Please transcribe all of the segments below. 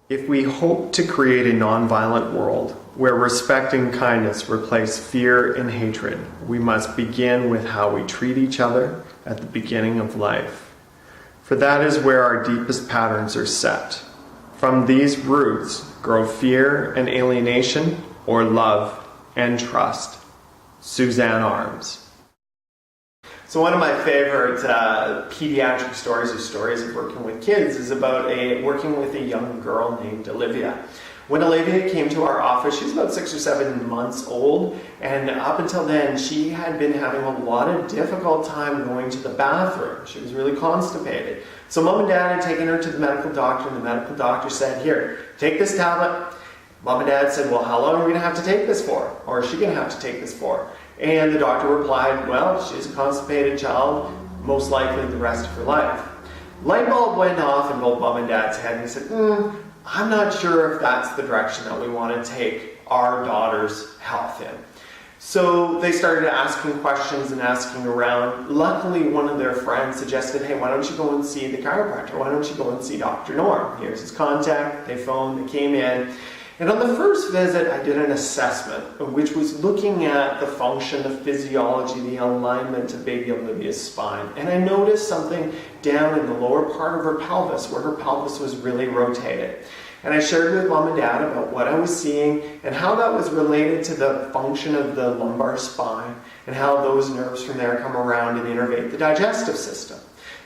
If we hope to create a nonviolent world where respect and kindness replace fear and hatred, we must begin with how we treat each other at the beginning of life. For that is where our deepest patterns are set. From these roots grow fear and alienation, or love and trust. Suzanne Arms. So one of my favorite pediatric stories or stories of working with kids is about working with a young girl named Olivia. When Olivia came to our office, she was about 6 or 7 months old, and up until then she had been having a lot of difficult time going to the bathroom. She was really constipated. So Mom and Dad had taken her to the medical doctor, and the medical doctor said, "Here, take this tablet." Mom and Dad said, "Well, how long are we going to have to take this for? Or is she going to have to take this for?" And the doctor replied, "Well, she's a constipated child, most likely the rest of her life." Light bulb went off in both Mom and Dad's head, and he said, "I'm not sure if that's the direction that we want to take our daughter's health in." So they started asking questions and asking around. Luckily, one of their friends suggested, "Hey, why don't you go and see the chiropractor? Why don't you go and see Dr. Norm? Here's his contact." They phoned, they came in. And on the first visit, I did an assessment, which was looking at the function, the physiology, the alignment of baby Olivia's spine. And I noticed something down in the lower part of her pelvis, where her pelvis was really rotated. And I shared with Mom and Dad about what I was seeing and how that was related to the function of the lumbar spine and how those nerves from there come around and innervate the digestive system.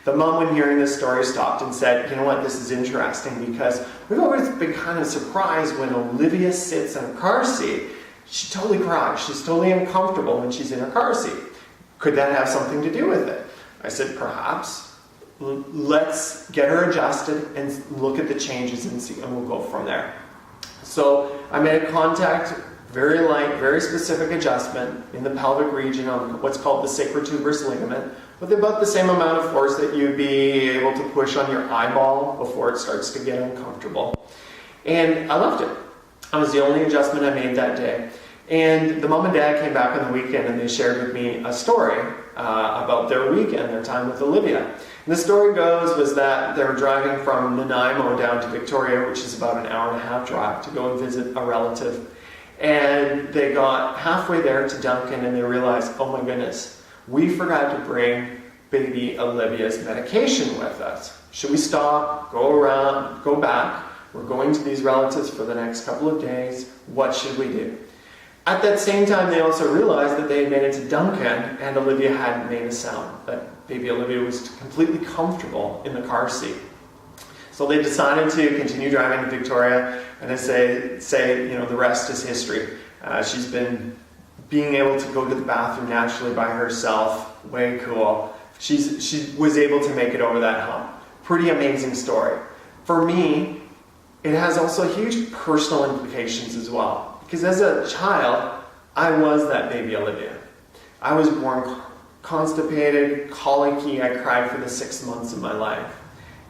The mom, when hearing this story, stopped and said, "You know what, this is interesting because we've always been kind of surprised when Olivia sits in a car seat. She totally cries. She's totally uncomfortable when she's in her car seat. Could that have something to do with it?" I said, "Perhaps. Let's get her adjusted and look at the changes and see, and we'll go from there." So I made a contact, very light, very specific adjustment in the pelvic region on what's called the sacrotuberous ligament, with about the same amount of force that you'd be able to push on your eyeball before it starts to get uncomfortable. And I loved it. That was the only adjustment I made that day. And the mom and dad came back on the weekend and they shared with me a story about their weekend, their time with Olivia. And the story was that they were driving from Nanaimo down to Victoria, which is about an hour-and-a-half drive, to go and visit a relative. And they got halfway there to Duncan and they realized, oh my goodness, we forgot to bring baby Olivia's medication with us. Should we stop, go around, go back? We're going to these relatives for the next couple of days. What should we do? At that same time, they also realized that they had made it to Duncan and Olivia hadn't made a sound, that baby Olivia was completely comfortable in the car seat. So they decided to continue driving to Victoria, and as they say, you know, the rest is history. She's been being able to go to the bathroom naturally by herself. Way cool. She was able to make it over that hump. Pretty amazing story. For me, it has also huge personal implications as well. Because as a child, I was that baby Olivia. I was born constipated, colicky. I cried for the 6 months of my life.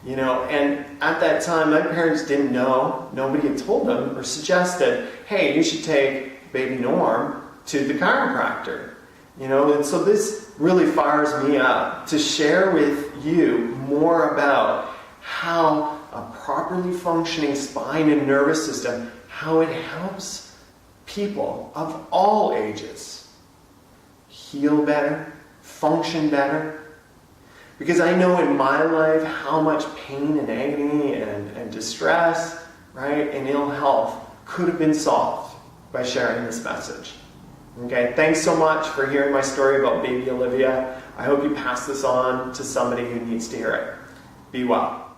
You know, and at that time, my parents didn't know. Nobody had told them or suggested, hey, you should take baby Norm to the chiropractor. You know, and so this really fires me up to share with you more about how a properly functioning spine and nervous system, how it helps people of all ages heal better, function better. Because I know in my life how much pain and agony and distress, right, and ill health could have been solved by sharing this message. Okay, thanks so much for hearing my story about baby Olivia. I hope you pass this on to somebody who needs to hear it. Be well.